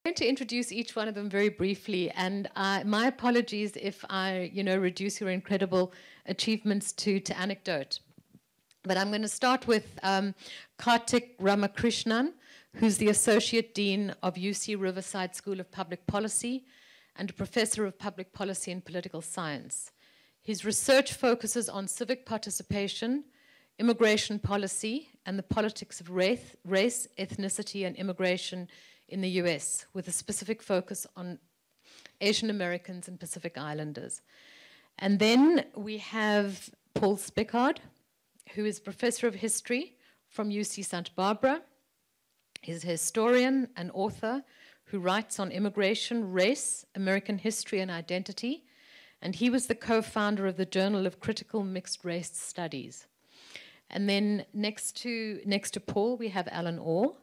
I'm going to introduce each one of them very briefly, and my apologies if I, reduce your incredible achievements to anecdote. But I'm going to start with Karthick Ramakrishnan, who's the Associate Dean of UC Riverside School of Public Policy and a Professor of Public Policy and Political Science. His research focuses on civic participation, immigration policy, and the politics of race, ethnicity, and immigration in the US, with a specific focus on Asian Americans and Pacific Islanders. And then we have Paul Spickard, who is Professor of History from UC Santa Barbara. He's a historian and author who writes on immigration, race, American history, and identity. And he was the co-founder of the Journal of Critical Mixed Race Studies. And then next to Paul, we have Alan Orr,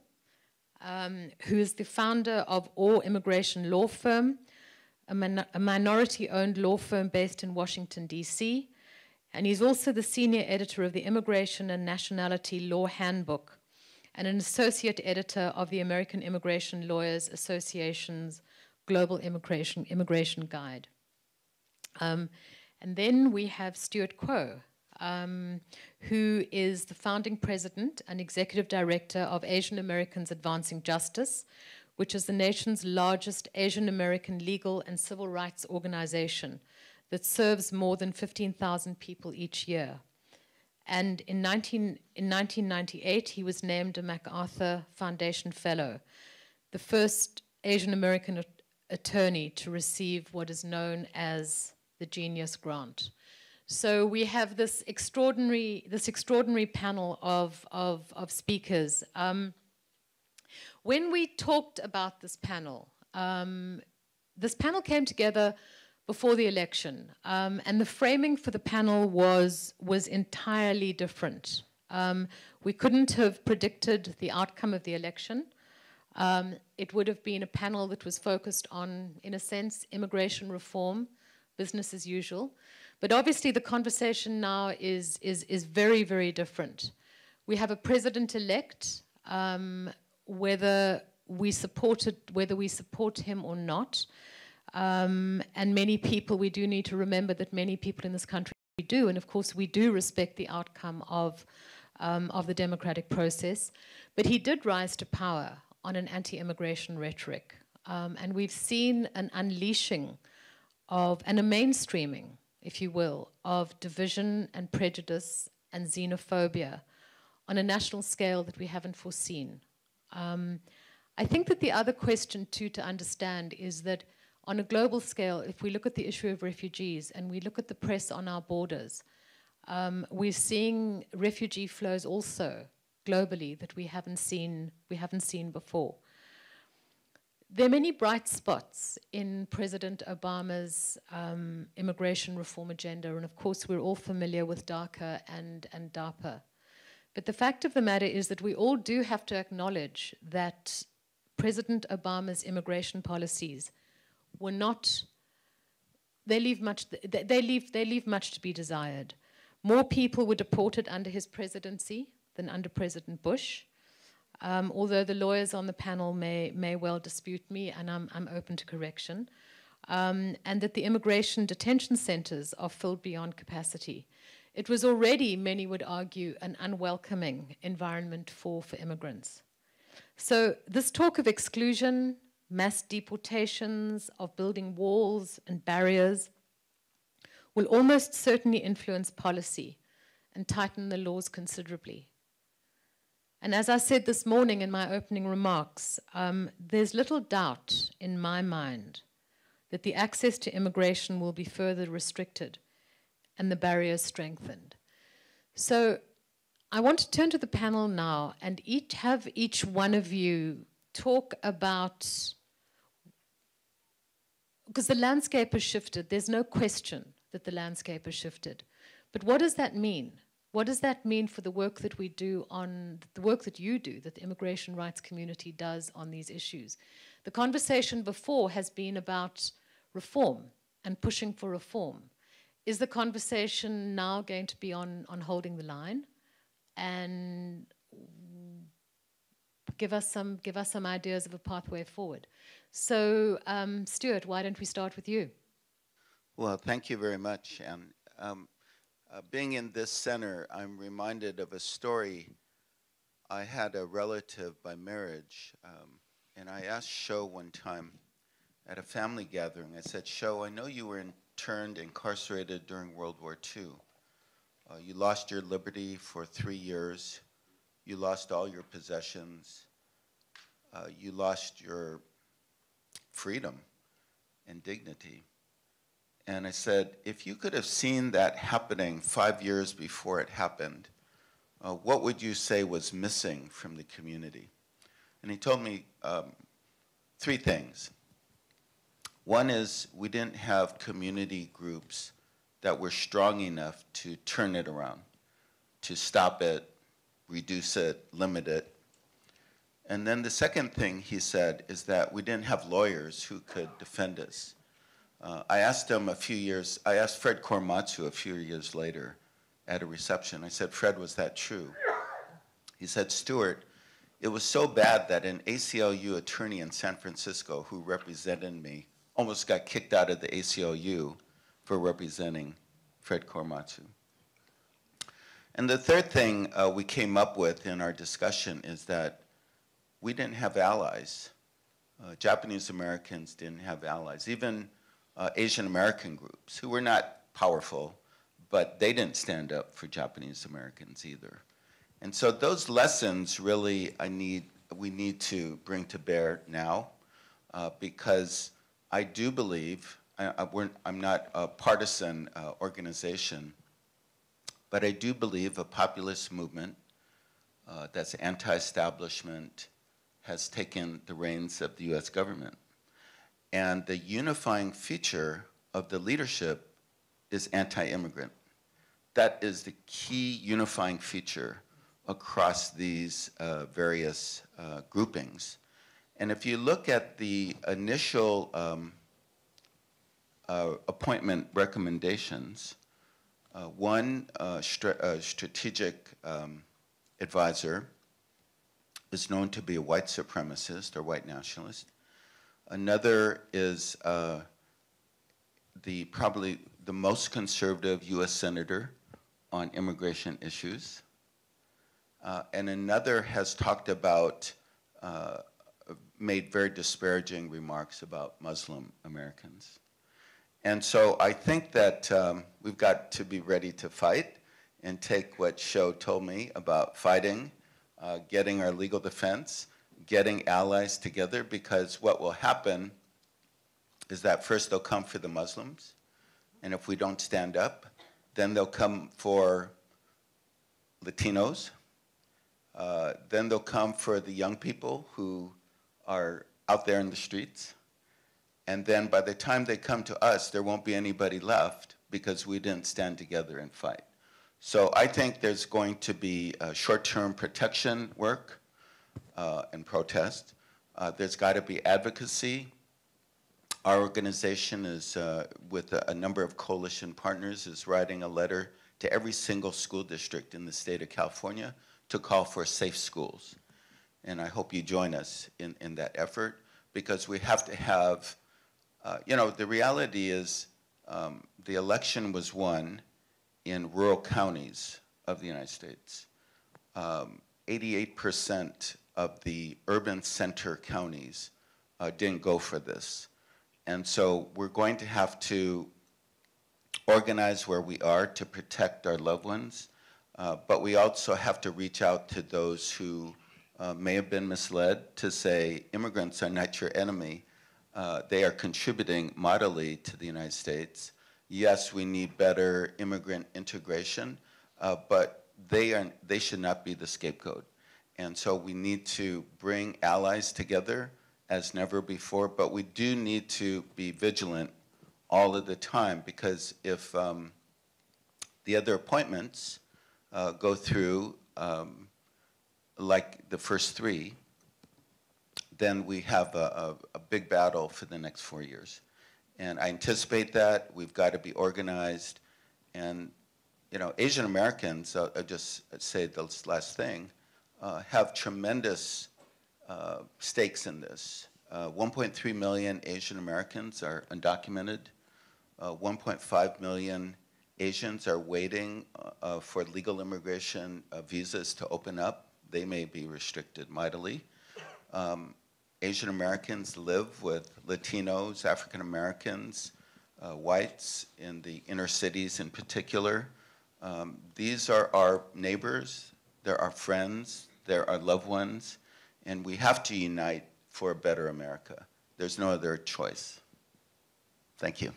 who is the founder of Orr Immigration Law Firm, a minority-owned law firm based in Washington, D.C., and he's also the senior editor of the Immigration and Nationality Law Handbook and an associate editor of the American Immigration Lawyers Association's Global Immigration Guide. And then we have Stewart Kwoh, who is the founding president and executive director of Asian Americans Advancing Justice, which is the nation's largest Asian American legal and civil rights organization that serves more than 15,000 people each year. And in 1998, he was named a MacArthur Foundation Fellow, the first Asian American attorney to receive what is known as the Genius Grant. So we have this extraordinary panel of speakers. When we talked about this panel came together before the election, and the framing for the panel was entirely different. We couldn't have predicted the outcome of the election. It would have been a panel that was focused on, in a sense, immigration reform, business as usual. But obviously the conversation now is very, very different. We have a president-elect, whether we support him or not. And many people, we do need to remember that many people in this country do, and of course we do respect the outcome of the democratic process. But he did rise to power on an anti-immigration rhetoric. And we've seen an unleashing and a mainstreaming, if you will, of division and prejudice and xenophobia on a national scale that we haven't foreseen. I think that the other question too to understand is that on a global scale, if we look at the issue of refugees and we look at the press on our borders, we're seeing refugee flows also globally that we haven't seen before. There are many bright spots in President Obama's immigration reform agenda, and of course we're all familiar with DACA and DAPA. But the fact of the matter is that we all do have to acknowledge that President Obama's immigration policies were not, they leave much to be desired. More people were deported under his presidency than under President Bush. Although the lawyers on the panel may well dispute me, and I'm open to correction, and that the immigration detention centers are filled beyond capacity. It was already, many would argue, an unwelcoming environment for immigrants. So this talk of exclusion, mass deportations, of building walls and barriers will almost certainly influence policy and tighten the laws considerably. And as I said this morning in my opening remarks, there's little doubt in my mind that the access to immigration will be further restricted and the barriers strengthened. So I want to turn to the panel now and have each one of you talk about, because the landscape has shifted. There's no question that the landscape has shifted. But what does that mean? What does that mean for the work that we do the work that you do, that the immigration rights community does on these issues? The conversation before has been about reform and pushing for reform. Is the conversation now going to be on holding the line? And give us some ideas of a pathway forward. So, Stewart, why don't we start with you? Well, thank you very much. And being in this center, I'm reminded of a story. I had a relative by marriage, and I asked Sho one time at a family gathering, I said, Sho, I know you were interned, incarcerated during World War II. You lost your liberty for 3 years. You lost all your possessions. You lost your freedom and dignity. And I said, if you could have seen that happening 5 years before it happened, what would you say was missing from the community? And he told me 3 things. One is we didn't have community groups that were strong enough to turn it around, to stop it, reduce it, limit it. And then the second thing he said is that we didn't have lawyers who could defend us. I asked Fred Korematsu a few years later at a reception. I said, Fred, was that true? He said, Stewart, it was so bad that an ACLU attorney in San Francisco who represented me almost got kicked out of the ACLU for representing Fred Korematsu. And the third thing we came up with in our discussion is that we didn't have allies. Japanese Americans didn't have allies. Even Asian American groups who were not powerful, but they didn't stand up for Japanese Americans either. And so those lessons really we need to bring to bear now, because I do believe, I'm not a partisan organization, but I do believe a populist movement that's anti-establishment has taken the reins of the US government. And the unifying feature of the leadership is anti-immigrant. That is the key unifying feature across these various groupings. And if you look at the initial appointment recommendations, one strategic advisor is known to be a white supremacist or white nationalist. Another is probably the most conservative US senator on immigration issues. And another has talked about, made very disparaging remarks about Muslim Americans. And so I think that we've got to be ready to fight and take what Sho told me about fighting, getting our legal defense, getting allies together, because what will happen is that first they'll come for the Muslims, and if we don't stand up, then they'll come for Latinos, then they'll come for the young people who are out there in the streets, and then by the time they come to us, there won't be anybody left because we didn't stand together and fight. So I think there's going to be short-term protection work and protest. There's got to be advocacy. Our organization is, with a number of coalition partners, is writing a letter to every single school district in the state of California to call for safe schools. And I hope you join us in that effort, because we have to have, the reality is the election was won in rural counties of the United States. 88% of the urban center counties didn't go for this. And so we're going to have to organize where we are to protect our loved ones, but we also have to reach out to those who may have been misled to say immigrants are not your enemy. They are contributing mightily to the United States. Yes, we need better immigrant integration, but they should not be the scapegoat. And so we need to bring allies together as never before, but we do need to be vigilant all of the time, because if the other appointments go through like the first 3, then we have a big battle for the next 4 years. And I anticipate that. We've got to be organized. And Asian Americans, I'll just say this last thing, have tremendous stakes in this. 1.3 million Asian Americans are undocumented. 1.5 million Asians are waiting for legal immigration visas to open up. They may be restricted mightily. Asian Americans live with Latinos, African Americans, whites in the inner cities in particular. These are our neighbors, they're our friends, they're our loved ones, and we have to unite for a better America. There's no other choice. Thank you.